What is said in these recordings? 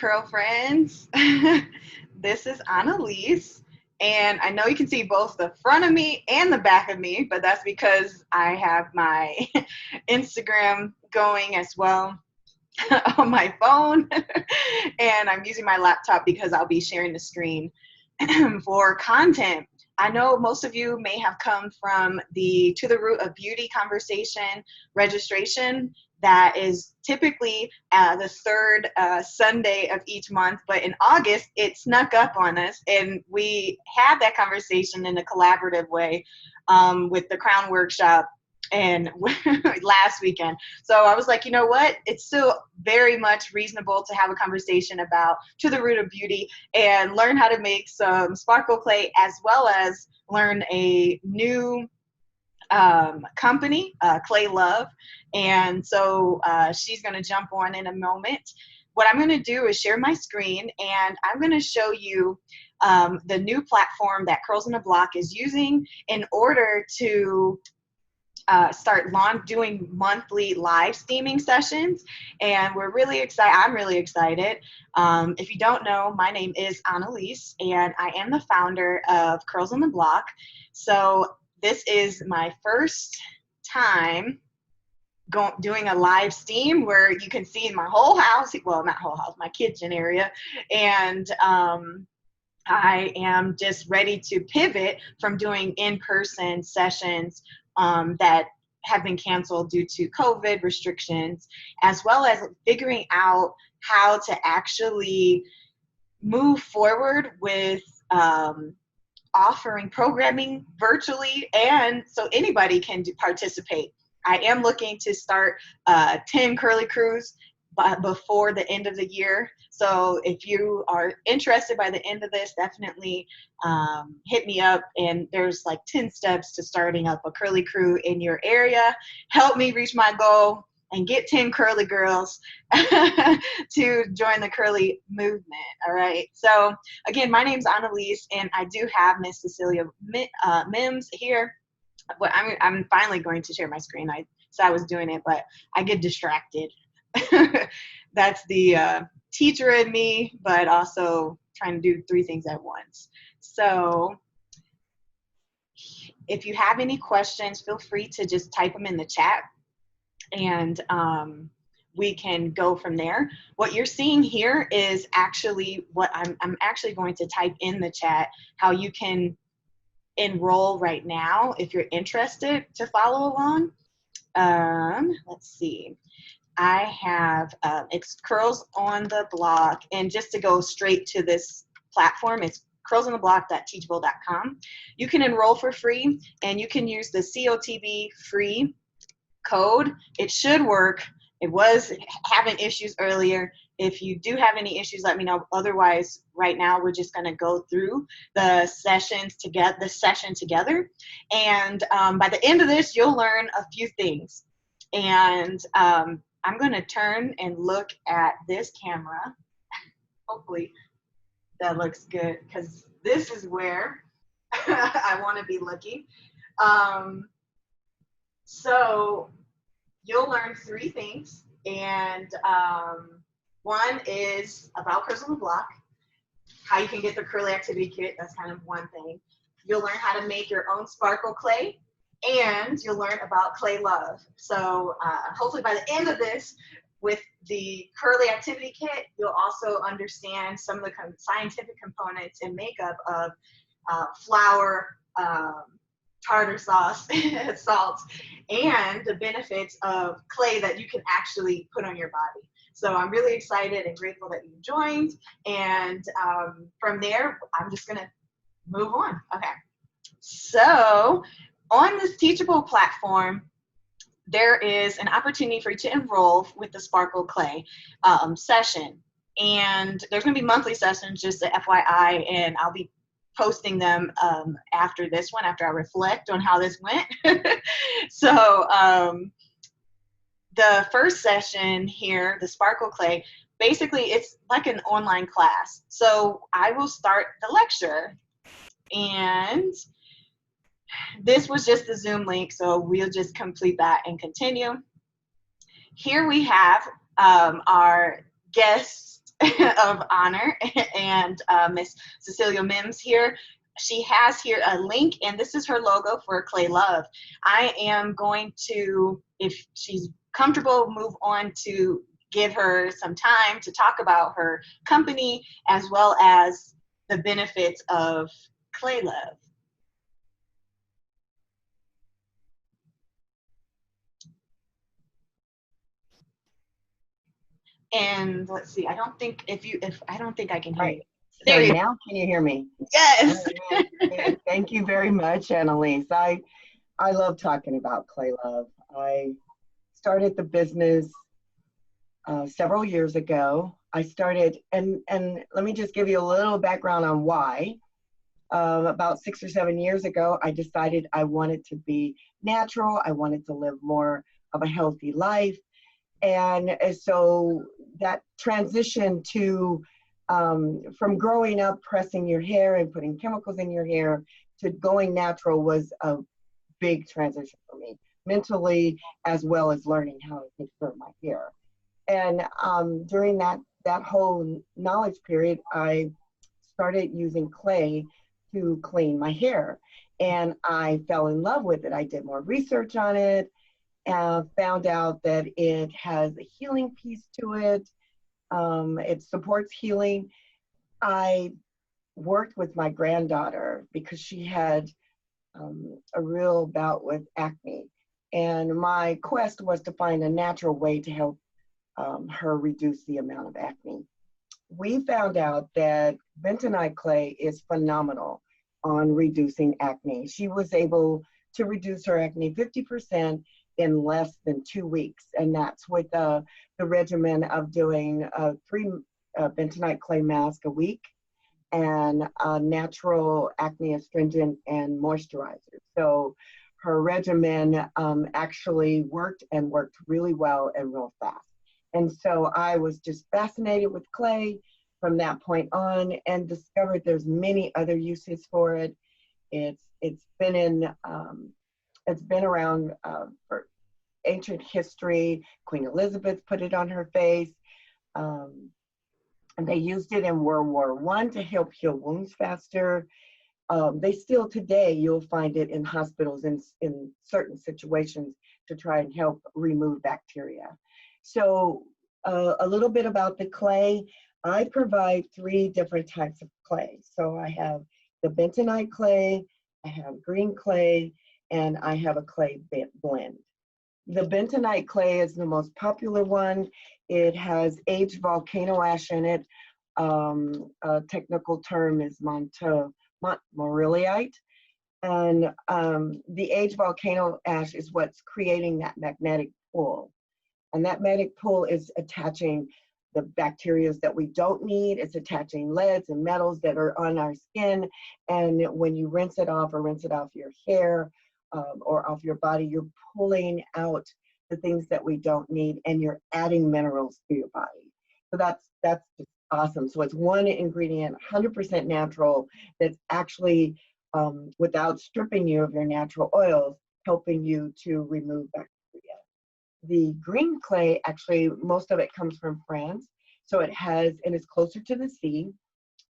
curl friends. This is Annalise, and I know you can see both the front of me and the back of me, but that's because I have my Instagram going as well on my phone, and I'm using my laptop because I'll be sharing the screen for content. I know most of you may have come from the To the Root of Beauty conversation registration that is typically the third Sunday of each month, but in August it snuck up on us and we had that conversation in a collaborative way with the Crown Workshop and last weekend. So I was like, you know what? It's still very much reasonable to have a conversation about To the Root of Beauty and learn how to make some sparkle clay, as well as learn a new company, Clay Love. And so she's going to jump on in a moment. What I'm going to do is share my screen, and I'm going to show you the new platform that Curls on the Block is using in order to start doing monthly live steaming sessions, and we're really excited. I'm really excited. If you don't know, my name is Annalise, and I am the founder of Curls on the Block. So this is my first time doing a live steam where you can see my whole house, well, not whole house, my kitchen area, and I am just ready to pivot from doing in-person sessions that have been canceled due to COVID restrictions, as well as figuring out how to actually move forward with offering programming virtually, and so anybody can participate. I am looking to start 10 curly crews before the end of the year. So if you are interested by the end of this, definitely hit me up. And there's like 10 steps to starting up a curly crew in your area. Help me reach my goal and get 10 curly girls to join the curly movement. All right. So again, my name's Annalise, and I do have Miss Cecelia Mims here. But I'm finally going to share my screen. I said I was doing it, but I get distracted. That's the teacher in me, but also trying to do 3 things at once. So if you have any questions, feel free to just type them in the chat, and we can go from there. What you're seeing here is actually what I'm actually going to type in the chat, how you can enroll right now if you're interested to follow along. Let's see. I have, it's Curls on the Block, and just to go straight to this platform, it's curlsontheblock.teachable.com. You can enroll for free, and you can use the COTB free code. It should work. It was having issues earlier. If you do have any issues, let me know. Otherwise, right now we're just going to go through the sessions together, and by the end of this, you'll learn a few things. And I'm going to turn and look at this camera. Hopefully that looks good, because this is where I want to be looking. So you'll learn 3 things, and one is about Curls on the Block, how you can get the curly activity kit. That's kind of one thing. You'll learn how to make your own sparkle clay, and you'll learn about Clay Love. So hopefully by the end of this, with the curly activity kit, you'll also understand some of the scientific components and makeup of flour, tartar sauce, salt, and the benefits of clay that you can actually put on your body. So I'm really excited and grateful that you joined. And from there, I'm just going to move on. Okay. So on this Teachable platform, there is an opportunity for you to enroll with the Sparkle Clay session. And there's going to be monthly sessions, just a FYI, and I'll be posting them after this one, after I reflect on how this went. So the first session here, the Sparkle Clay, basically it's like an online class. So I will start the lecture, and this was just the Zoom link, so we'll just complete that and continue. Here we have our guest of honor, and Miss Cecelia Mims here. She has here a link, and this is her logo for Clay Love. I am going to, if she's comfortable, move on to give her some time to talk about her company as well as the benefits of Clay Love. And let's see, I don't think I don't think I can All hear you. right. So There you go. now can you hear me? All Yes. right. Thank you very much, Annalise. I love talking about Clay Love. I started the business several years ago. I started, and let me just give you a little background on why. About 6 or 7 years ago, I decided I wanted to be natural. I wanted to live more of a healthy life. And so that transition to from growing up pressing your hair and putting chemicals in your hair to going natural was a big transition for me, mentally as well as learning how to take care of my hair. And during that whole knowledge period, I started using clay to clean my hair, and I fell in love with it. I did more research on it, found out that it has a healing piece to it. It supports healing. I worked with my granddaughter because she had a real bout with acne. And my quest was to find a natural way to help her reduce the amount of acne. We found out that bentonite clay is phenomenal on reducing acne. She was able to reduce her acne 50% in less than 2 weeks. And that's with the regimen of doing three bentonite clay masks a week and natural acne astringent and moisturizer. So her regimen actually worked and worked really well and real fast. And so I was just fascinated with clay from that point on and discovered there's many other uses for it. It's been it's been around for ancient history. Queen Elizabeth put it on her face. And they used it in World War I to help heal wounds faster. They still today, you'll find it in hospitals in certain situations to try and help remove bacteria. So a little bit about the clay. I provide 3 different types of clay. So I have the bentonite clay, I have green clay, and I have a clay blend. The bentonite clay is the most popular one. It has aged volcano ash in it. A technical term is montmorillonite. And the aged volcano ash is what's creating that magnetic pull. And that magnetic pull is attaching the bacteria that we don't need. It's attaching leads and metals that are on our skin. And when you rinse it off or rinse it off your hair or off your body, you're pulling out the things that we don't need and you're adding minerals to your body. So that's just awesome. So it's one ingredient, 100% natural, that's actually without stripping you of your natural oils, helping you to remove bacteria. The green clay, actually, most of it comes from France. So it has, and it's closer to the sea.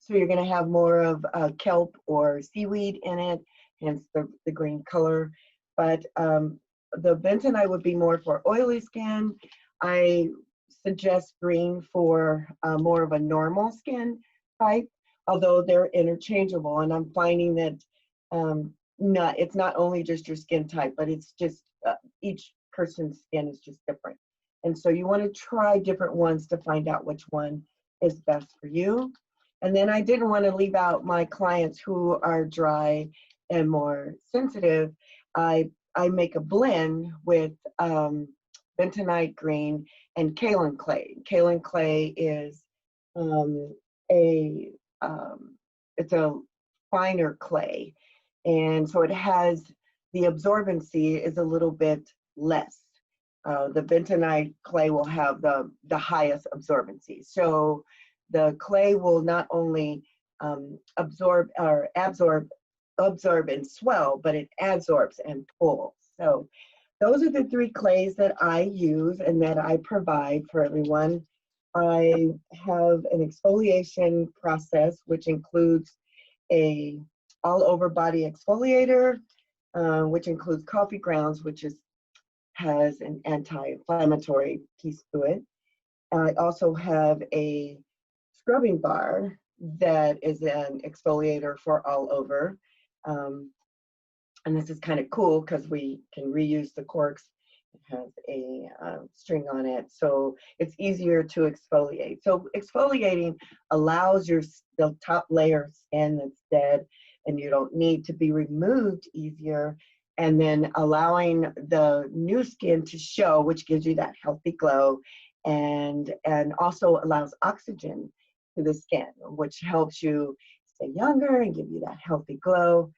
So you're going to have more of kelp or seaweed in it, hence the green color. But the bentonite would be more for oily skin. I suggest green for more of a normal skin type, although they're interchangeable. And I'm finding that it's not only just your skin type, but it's just each person's skin is just different. And so you want to try different ones to find out which one is best for you. And then I didn't want to leave out my clients who are dry and more sensitive. I make a blend with bentonite green and kaolin clay. Kaolin clay is um, a it's a finer clay, and so it has the absorbency is a little bit less. The bentonite clay will have the highest absorbency. So the clay will not only absorb and swell, but it adsorbs and pulls. So those are the 3 clays that I use and that I provide for everyone. I have an exfoliation process, which includes a all over body exfoliator, which includes coffee grounds, which has an anti-inflammatory piece to it. I also have a scrubbing bar that is an exfoliator for all over. Um, and this is kind of cool because we can reuse the corks. It has a string on it, so it's easier to exfoliate. So exfoliating allows the top layer of skin that's dead and you don't need to be removed easier, and then allowing the new skin to show, which gives you that healthy glow, and also allows oxygen to the skin, which helps you stay younger and give you that healthy glow.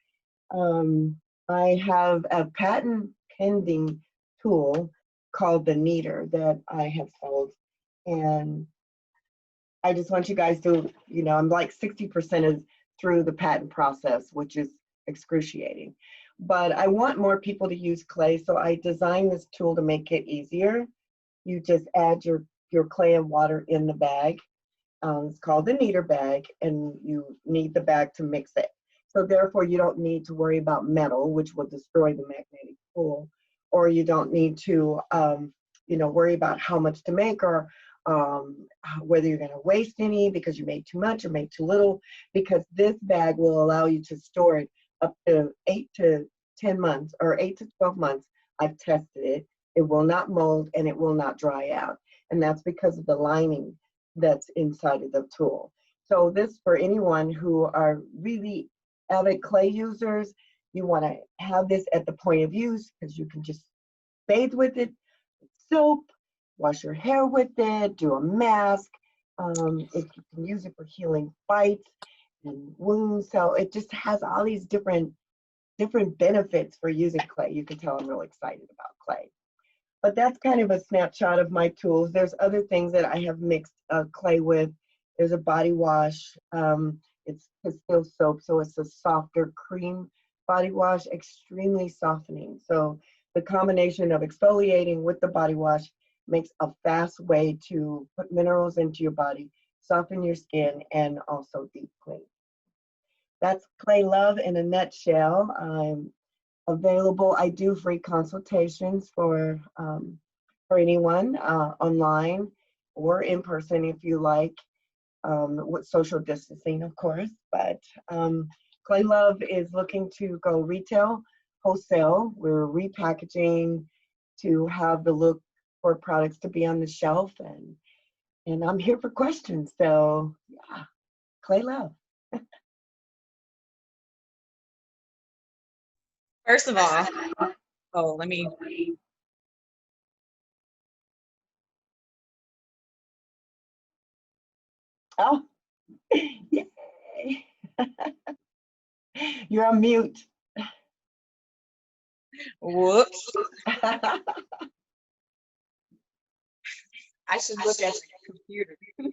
I have a patent pending tool called the kneader that I have sold. And I just want you guys to, I'm like 60% is through the patent process, which is excruciating. But I want more people to use clay, so I designed this tool to make it easier. You just add your clay and water in the bag. It's called the kneader bag, and you knead the bag to mix it. So therefore, you don't need to worry about metal, which will destroy the magnetic pool, or you don't need to, worry about how much to make, or whether you're going to waste any because you made too much or made too little, because this bag will allow you to store it up to 8 to 10 months or 8 to 12 months. I've tested it. It will not mold and it will not dry out. And that's because of the lining that's inside of the tool. So this, for anyone who are really avid clay users, you want to have this at the point of use because you can just bathe with it, soap, wash your hair with it, do a mask. If you can use it for healing bites and wounds. So it just has all these different benefits for using clay. You can tell I'm real excited about clay. But that's kind of a snapshot of my tools. There's other things that I have mixed clay with. There's a body wash. It's still soap, so it's a softer cream body wash, extremely softening. So the combination of exfoliating with the body wash makes a fast way to put minerals into your body, soften your skin, and also deep clean. That's Clay Love in a nutshell. I'm available. I do free consultations for anyone online or in person if you like, with social distancing, of course. But Clay Love is looking to go retail, wholesale. We're repackaging to have the look for products to be on the shelf, and I'm here for questions. So yeah, Clay Love. First of all, let me. Oh, yay. You're on mute. Whoops. I should look at the computer. This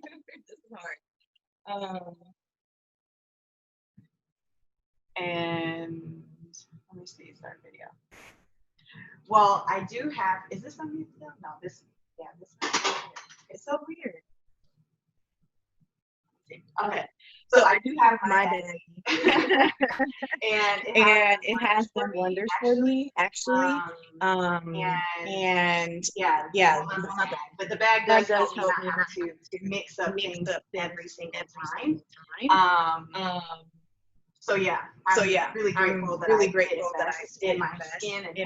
is hard. And let me see, start video. Well, I do have, is this on mute still? No, this one. It's so weird. Okay, so I do have my bag. and it has done wonders for me, actually. And yeah, but the bag does help me not have to mix up things every single time. So yeah, I'm really grateful that I did my skin and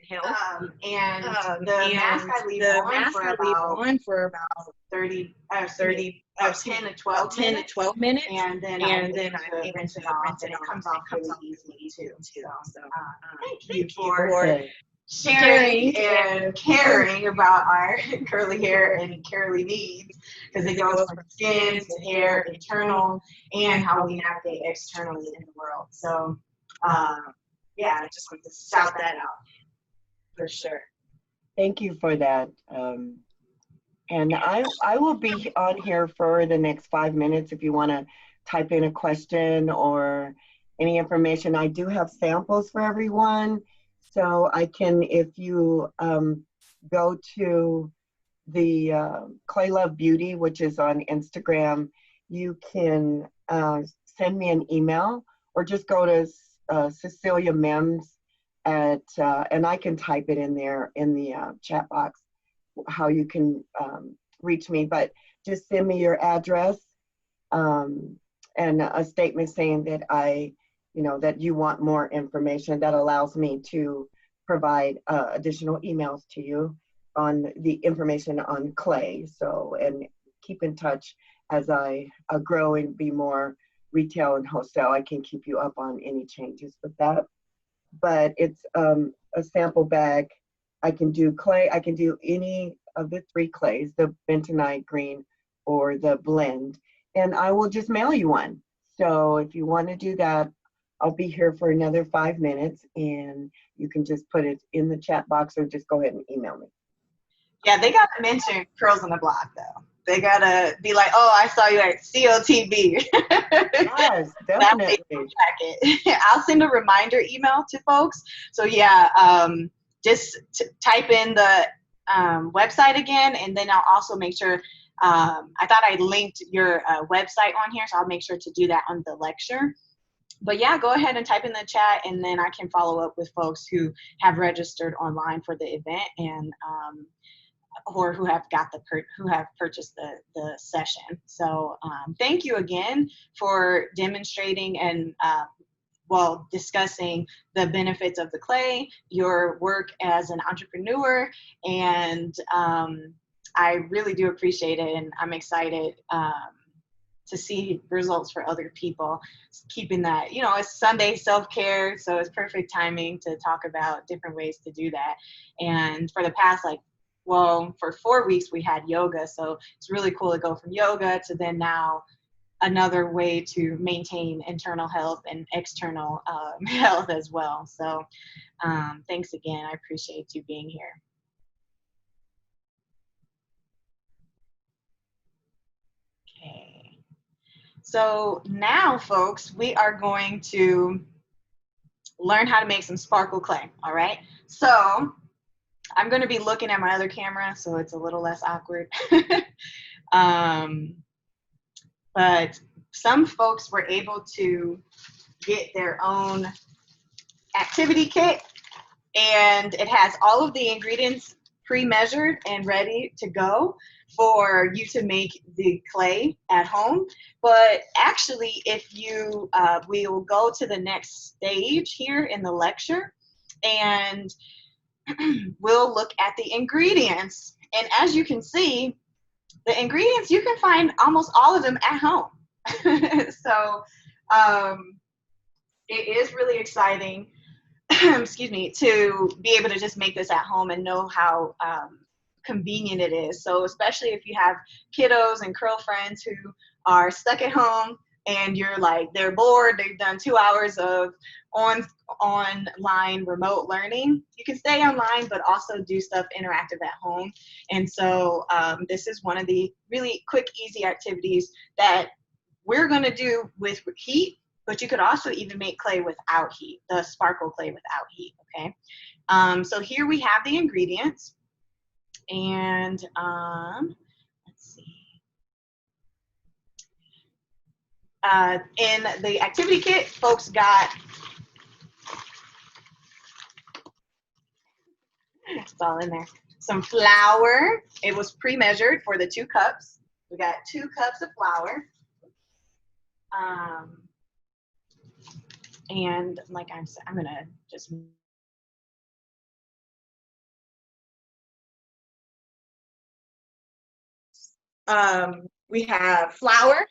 health. And the mask I leave on for about 30 10 to 12 minutes, and then I rinse it off, and it comes off really easily too. So thank you for sharing and caring about our curly hair and curly needs, because it goes from skin to hair, internal, and how we navigate externally in the world. So yeah, I just want to shout that out for sure. Thank you for that. And I will be on here for the next 5 minutes if you want to type in a question or any information. I do have samples for everyone. So I can, if you go to the Clay Love Beauty, which is on Instagram, you can send me an email or just go to Cecelia Mims and I can type it in there in the chat box how you can reach me. But just send me your address and a statement saying that that you want more information. That allows me to provide additional emails to you on the information on clay. So, and keep in touch as I grow and be more retail and wholesale. I can keep you up on any changes with that. But it's a sample bag. I can do clay. I can do any of the 3 clays, the bentonite green or the blend, and I will just mail you one. So if you want to do that, I'll be here for another 5 minutes, and you can just put it in the chat box or just go ahead and email me. Yeah, they got to mention Curls on the Block, though. They got to be like, oh, I saw you at COTB. Yes, definitely. I'll send a reminder email to folks. So, yeah, just type in the website again, and then I'll also make sure, I thought I linked your website on here, so I'll make sure to do that on the lecture. But yeah, go ahead and type in the chat, and then I can follow up with folks who have registered online for the event and or who have purchased the session. So thank you again for demonstrating and discussing the benefits of the clay, your work as an entrepreneur, and I really do appreciate it, and I'm excited to see results for other people. Keeping that, it's Sunday self-care, so it's perfect timing to talk about different ways to do that. And for the past, for 4 weeks we had yoga, so it's really cool to go from yoga to then now another way to maintain internal health and external health as well. So thanks again. I appreciate you being here. Okay. So now, folks, we are going to learn how to make some sparkle clay, all right? So I'm going to be looking at my other camera, so it's a little less awkward. But some folks were able to get their own activity kit, and it has all of the ingredients pre-measured and ready to go for you to make the clay at home. But actually, if you, we will go to the next stage here in the lecture, and we'll look at the ingredients. And as you can see, the ingredients, you can find almost all of them at home. So it is really exciting, excuse me, to be able to just make this at home and know how convenient it is. So especially if you have kiddos and curl friends who are stuck at home and you're like, they're bored, they've done 2 hours of online remote learning. You can stay online, but also do stuff interactive at home. And so this is one of the really quick, easy activities that we're going to do with heat, but you could also even make clay without heat, the sparkle clay without heat, okay? So here we have the ingredients, and let's see. In the activity kit, folks got, it's all in there, some flour. It was pre-measured for the 2 cups. We got 2 cups of flour. And like I'm gonna just we have flour,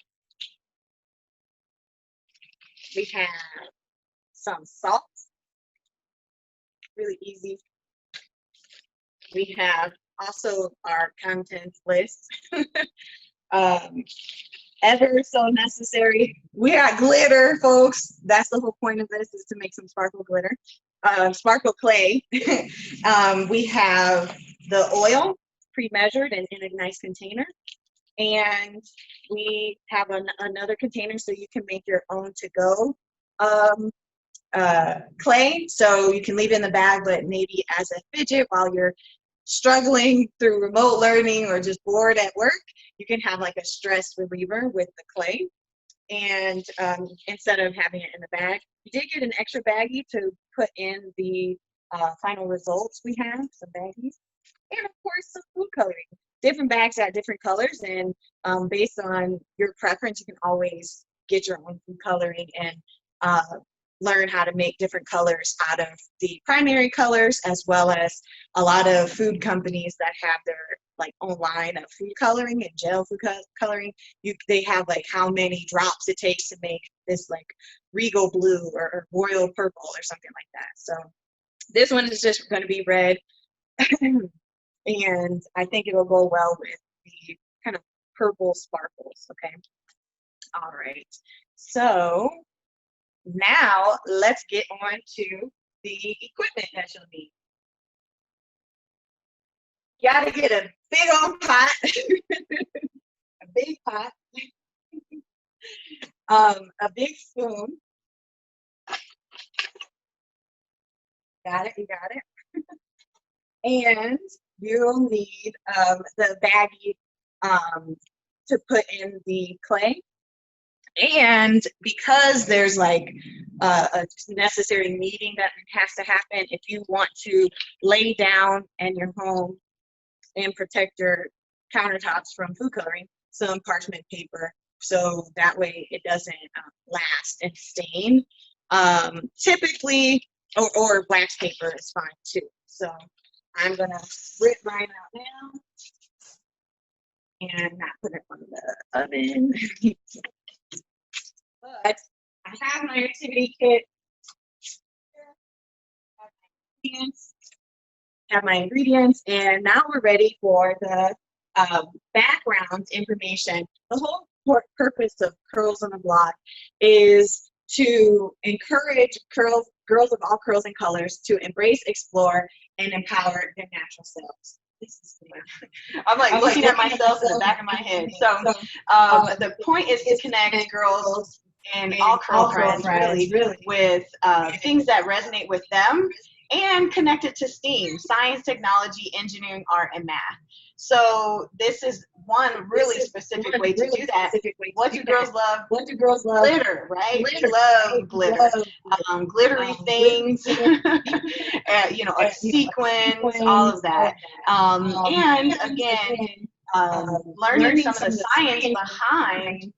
we have some salt, really easy. We have also our contents list. Ever so necessary. We got glitter, folks. That's the whole point of this, is to make some sparkle glitter. Sparkle clay. We have the oil pre-measured and in a nice container. And we have another container so you can make your own to-go clay. So you can leave it in the bag, but maybe as a fidget while you're struggling through remote learning or just bored at work, you can have like a stress reliever with the clay. And instead of having it in the bag, you did get an extra baggie to put in the final results we have, some baggies. And of course, some food coloring. Different bags have different colors, and based on your preference, you can always get your own food coloring and uh, learn how to make different colors out of the primary colors, as well as a lot of food companies that have their like own line of food coloring and gel food coloring. They have like how many drops it takes to make this like regal blue or royal purple or something like that. So this one is just going to be red. And I think it'll go well with the kind of purple sparkles, okay? All right, so now let's get on to the equipment that you'll need. You gotta get a big old pot, a big pot, a big spoon. Got it, you got it. And you'll need the baggie to put in the clay. And because there's like a necessary meeting that has to happen, if you want to lay down in your home and protect your countertops from food coloring, some parchment paper, so that way it doesn't last and stain. Typically, or wax paper is fine too. So I'm gonna rip mine out now and not put it on the oven. But I have my activity kit, have my ingredients, and now we're ready for the background information. The whole purpose of Curls on the Block is to encourage girls of all curls and colors to embrace, explore, and empower their natural selves. I'm like looking at myself in the back of my head. So the point is to connect girls and all curl friends really with things that resonate with them and connect it to STEAM, science, technology, engineering, art, and math. So this is one really specific way to do that. What do girls love? Glitter, right? We love glitter. Glittery things, you know, a sequins, all of that. And again, learning some of the science behind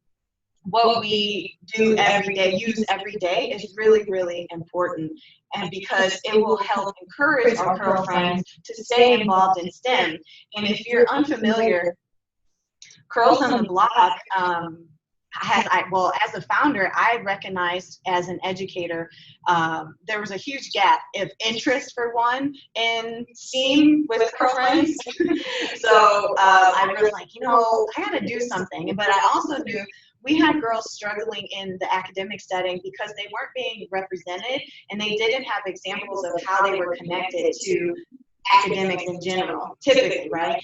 what we do every day, use every day, is really, really important. And because it will help encourage our curl friends to stay involved in STEM. And if you're unfamiliar, Curls on the Block well, as a founder, I recognized as an educator, there was a huge gap of interest for one in STEAM with curl friends. So I was like, you know, I got to do something. But I also knew we had girls struggling in the academic setting because they weren't being represented and they didn't have examples of how they were connected to academics in general, typically, right?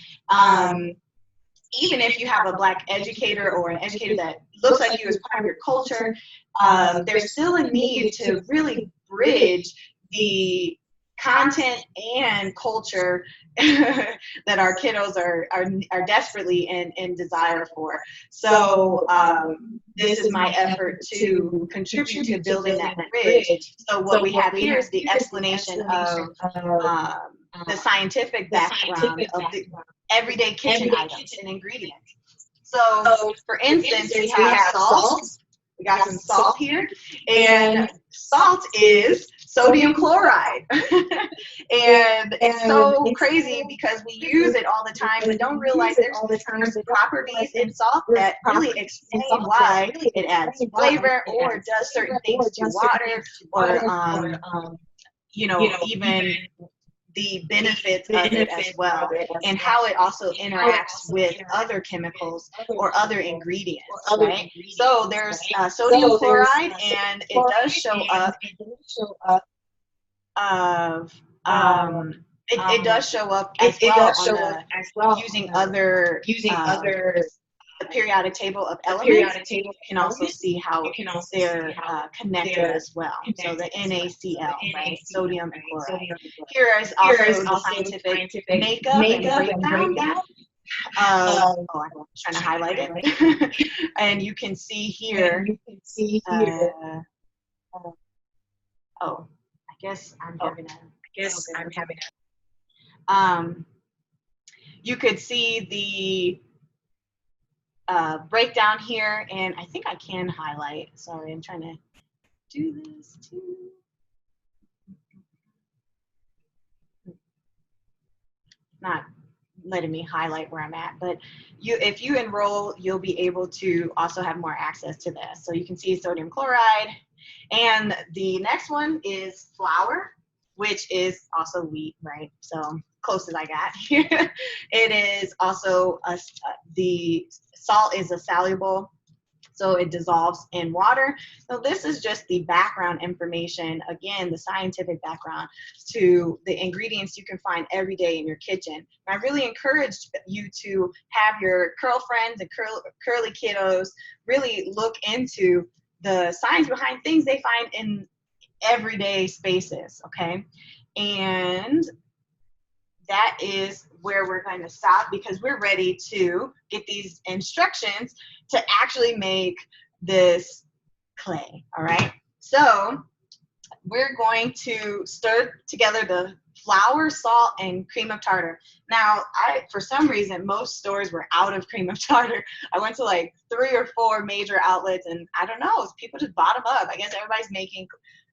Even if you have a Black educator or an educator that looks like you as part of your culture, there's still a need to really bridge the content and culture that our kiddos are desperately in desire for. So this is my effort to contribute to building that bridge. So what we have here is the explanation of the scientific background of the everyday kitchen items and ingredients. So for instance, we have salt. We got some salt here, and salt is sodium chloride. And it's so crazy because we use it all the time, but don't realize there's properties in salt that really explain why it adds flavor or does certain things to water, or you know, even the benefits of it as well, and how it also interacts with other chemicals or other ingredients, right? So there's sodium chloride, and it does show up it does show up as well on using other the periodic table of elements, you can also see how they're connected as well. So the NaCl, right? Sodium and chloride. Here is also the scientific makeup and breakdown. Oh, I'm trying to highlight it. And you can see here. Oh, I guess I'm having a. You could see the breakdown here, and I think I can highlight. Sorry, I'm trying to do this too. Not letting me highlight where I'm at, but if you enroll, you'll be able to also have more access to this. So you can see sodium chloride, and the next one is flour, which is also wheat, right? So close as I got here. It is also the salt is a soluble, so it dissolves in water. So this is just the background information, again, the scientific background to the ingredients you can find every day in your kitchen. And I really encourage you to have your curl friends and curly kiddos really look into the science behind things they find in everyday spaces, okay? And that is where we're going to stop, because we're ready to get these instructions to actually make this clay, all right? So we're going to stir together the flour, salt, and cream of tartar. Now, for some reason, most stores were out of cream of tartar. I went to like 3 or 4 major outlets, and I don't know, people just bought them up. I guess everybody's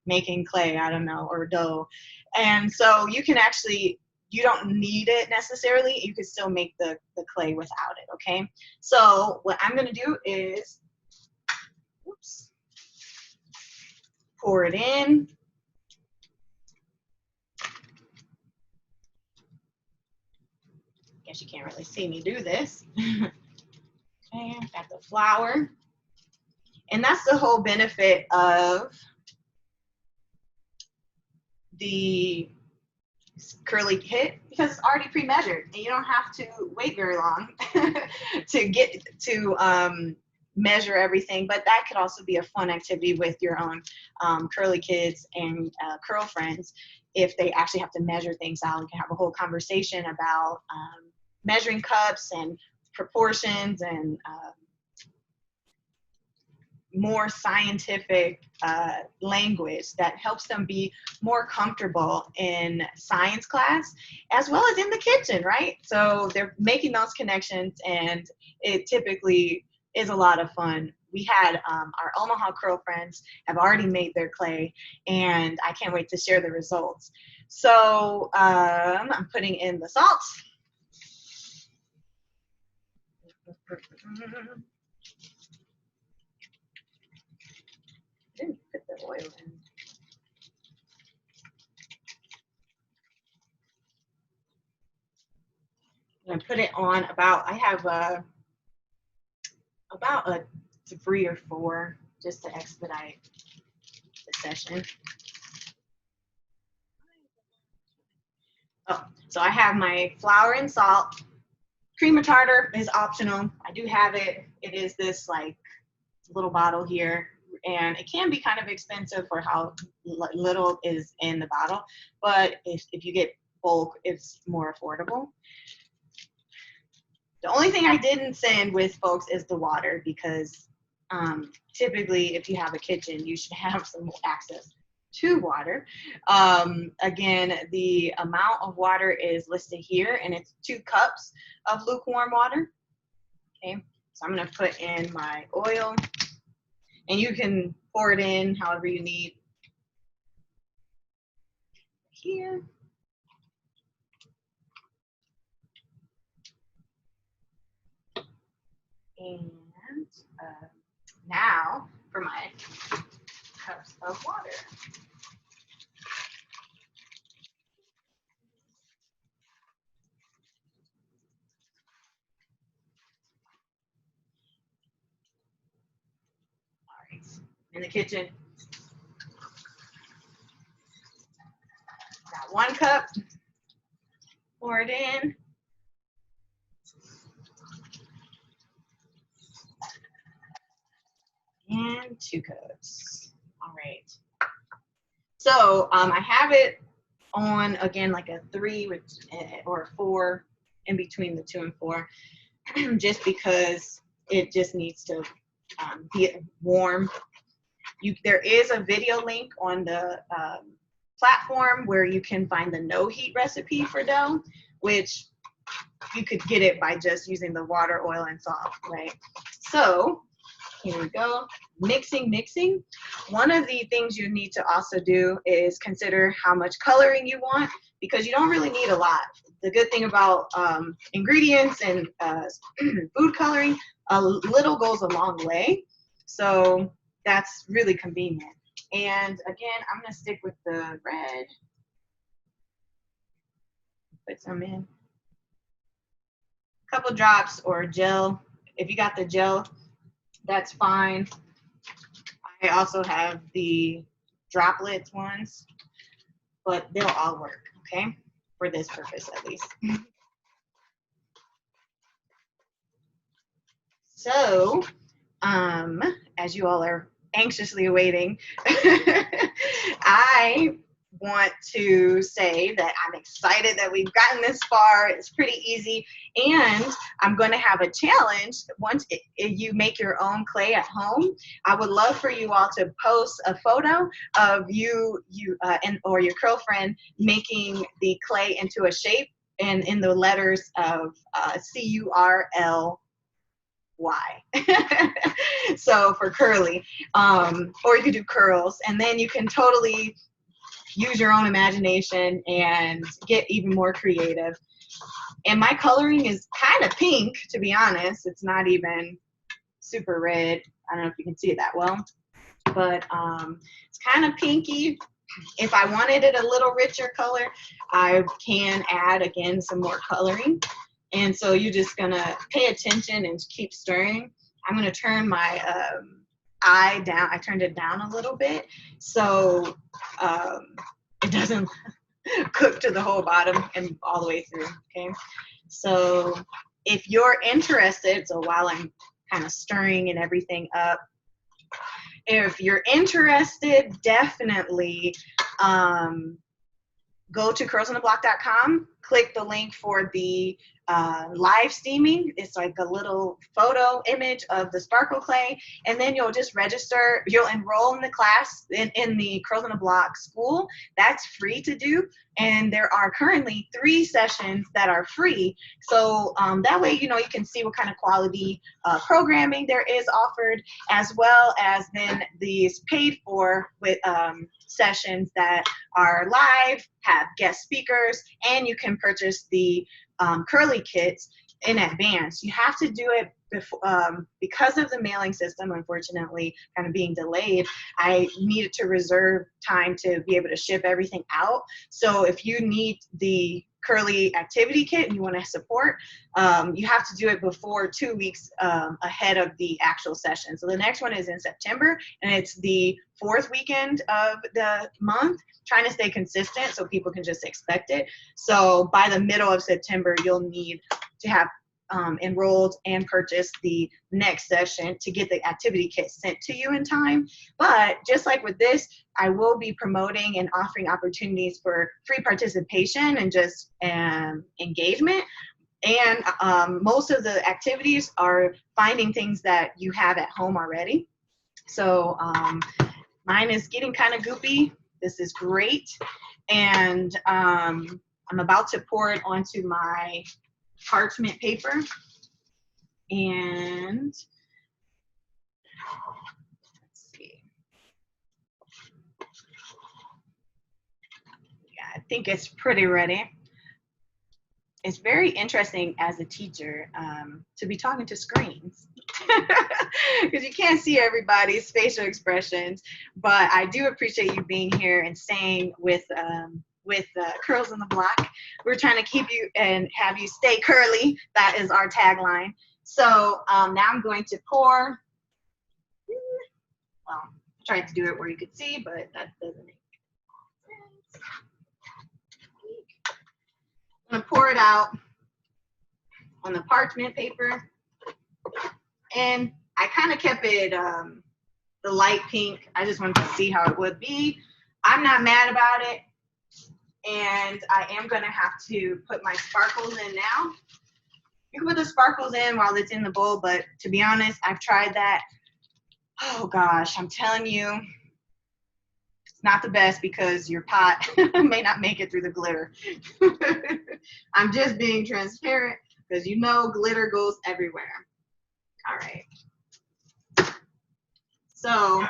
making clay, I don't know, or dough. And so you can actually, you don't need it necessarily. You can still make the clay without it, okay? So what I'm gonna do is, oops, pour it in. Guess you can't really see me do this. Okay, got the flour. And that's the whole benefit of the curly kit, because it's already pre-measured and you don't have to wait very long to get to measure everything. But that could also be a fun activity with your own curly kids and curl friends. If they actually have to measure things out, you can have a whole conversation about measuring cups and proportions and more scientific language that helps them be more comfortable in science class as well as in the kitchen, right? So they're making those connections, and it typically is a lot of fun. We had our Omaha Curl friends have already made their clay, and I can't wait to share the results. So I'm putting in the salt. Didn't put the oil in. I'm gonna put it on about, I have about a 3 or 4 just to expedite the session. Oh, so I have my flour and salt. Cream of tartar is optional. I do have it. It is this like little bottle here, and it can be kind of expensive for how little is in the bottle, but if you get bulk, it's more affordable. The only thing I didn't send with folks is the water, because typically if you have a kitchen, you should have some access to water. Again, the amount of water is listed here, and it's 2 cups of lukewarm water. Okay, so I'm gonna put in my oil, and you can pour it in however you need. Here. And now for my cups of water. All right, in the kitchen, got 1 cup, pour it in. And 2 coats. All right. So I have it on, again, like a 3 or a 4 in between the 2 and 4, just because it just needs to be warm. There is a video link on the platform where you can find the no heat recipe for dough, which you could get it by just using the water, oil, and salt, right? So here we go. Mixing. One of the things you need to also do is consider how much coloring you want, because you don't really need a lot. The good thing about ingredients and food coloring, a little goes a long way. So that's really convenient. And again, I'm gonna stick with the red. Put some in. A couple drops or gel. If you got the gel, that's fine. I also have the droplets ones, but they'll all work, okay? For this purpose, at least. So, as you all are anxiously awaiting, I want to say that I'm excited that we've gotten this far. It's pretty easy, and I'm going to have a challenge. Once you make your own clay at home, I would love for you all to post a photo of you or your girlfriend making the clay into a shape and in the letters of CURLY. So for curly, or you could do curls, and then you can totally use your own imagination and get even more creative. And my coloring is kind of pink, to be honest. It's not even super red. I don't know if you can see it that well, but it's kind of pinky. If I wanted it a little richer color, I can add, again, some more coloring. And so you're just gonna pay attention and keep stirring. I'm gonna turn my eye down. I turned it down a little bit so it doesn't cook to the whole bottom and all the way through, okay? So if you're interested, so while I'm kind of stirring and everything up, if you're interested, definitely go to curlsontheblock.com, click the link for the live steaming. It's like a little photo image of the sparkle clay, and then you'll just register. You'll enroll in the class in the Curls on the Block school. That's free to do, and there are currently 3 sessions that are free. So that way, you can see what kind of quality programming there is offered, as well as then these paid for with sessions that are live, have guest speakers, and you can purchase the curly kits in advance. You have to do it before, because of the mailing system, unfortunately, kind of being delayed. I needed to reserve time to be able to ship everything out. So if you need the curly activity kit and you want to support, you have to do it before 2 weeks ahead of the actual session. So the next one is in September, and it's the 4th weekend of the month. Trying to stay consistent so people can just expect it. So by the middle of September, you'll need to have enrolled and purchased the next session to get the activity kit sent to you in time. But just like with this, I will be promoting and offering opportunities for free participation and just engagement. And most of the activities are finding things that you have at home already. So mine is getting kind of goopy. This is great. And I'm about to pour it onto my parchment paper. And let's see. Yeah, I think it's pretty ready. It's very interesting as a teacher to be talking to screens because you can't see everybody's facial expressions, but I do appreciate you being here and staying with Curls on the Block. We're trying to keep you and have you stay curly. That is our tagline. So now I'm going to pour. Well, I tried to do it where you could see, but that doesn't make sense. I'm going to pour it out on the parchment paper, and I kind of kept it the light pink. I just wanted to see how it would be. I'm not mad about it. And I am gonna have to put my sparkles in now. You can put the sparkles in while it's in the bowl, but to be honest, I've tried that. Oh gosh, I'm telling you, it's not the best because your pot may not make it through the glitter. I'm just being transparent because you know glitter goes everywhere. All right. So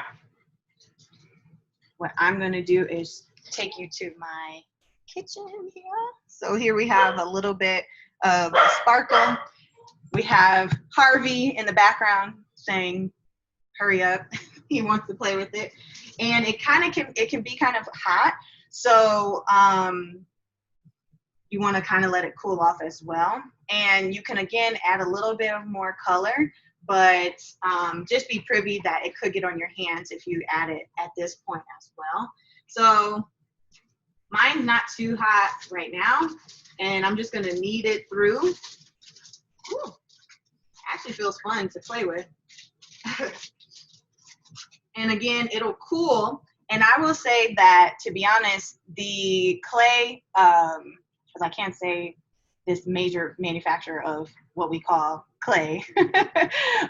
what I'm gonna do is take you to my kitchen here. So here we have a little bit of sparkle. We have Harvey in the background saying, hurry up. He wants to play with it. And it can be kind of hot. So you want to kind of let it cool off as well. And you can, again, add a little bit of more color, but just be privy that it could get on your hands if you add it at this point as well. So mine's not too hot right now, and I'm just going to knead it through. Ooh, actually feels fun to play with. And again, it'll cool. And I will say that, to be honest, the clay, because I can't say this major manufacturer of what we call clay,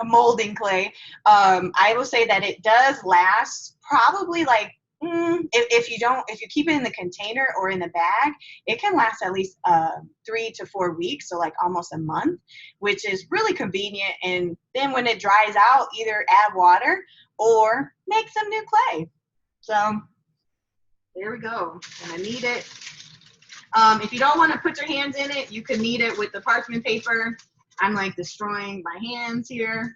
molding clay, I will say that it does last probably like, if you keep it in the container or in the bag, it can last at least 3 to 4 weeks, so like almost a month, which is really convenient. And then when it dries out, either add water or make some new clay. So there we go. Gonna knead it. If you don't want to put your hands in it, you can knead it with the parchment paper. I'm like destroying my hands here.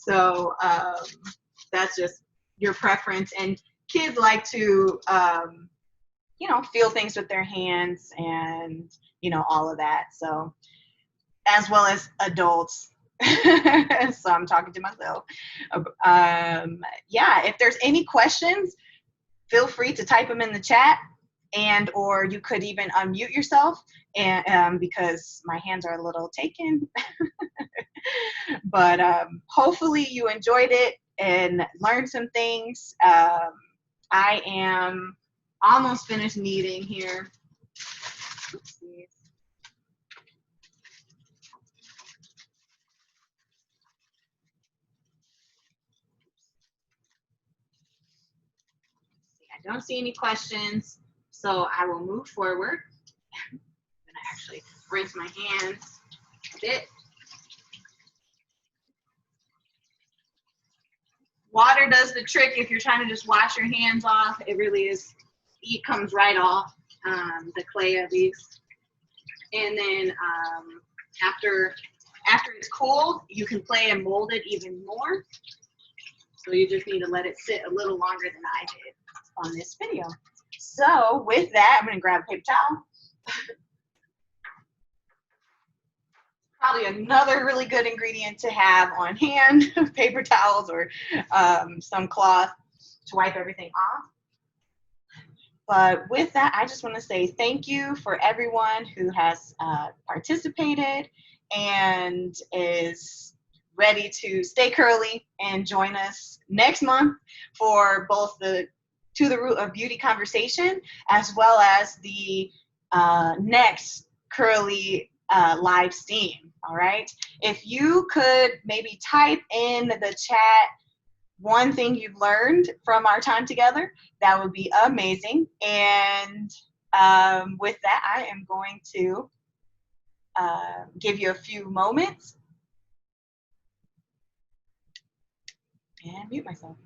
So that's just your preference. And kids like to, feel things with their hands and, all of that. So as well as adults. So I'm talking to myself. Yeah, if there's any questions, feel free to type them in the chat, and or you could even unmute yourself, and because my hands are a little taken. But hopefully you enjoyed it and learned some things. I am almost finished kneading here. Oopsies. I don't see any questions, so I will move forward. I'm gonna actually rinse my hands a bit. Water does the trick if you're trying to just wash your hands off. It really is, it comes right off, the clay at least. And then after it's cooled, you can play and mold it even more. So you just need to let it sit a little longer than I did on this video. So with that, I'm gonna grab a paper towel. Probably another really good ingredient to have on hand, paper towels or some cloth to wipe everything off. But with that, I just want to say thank you for everyone who has participated and is ready to stay curly and join us next month for both the To the Root of Beauty conversation as well as the next curly live stream. All right. If you could maybe type in the chat one thing you've learned from our time together, that would be amazing. And with that, I am going to give you a few moments and mute myself.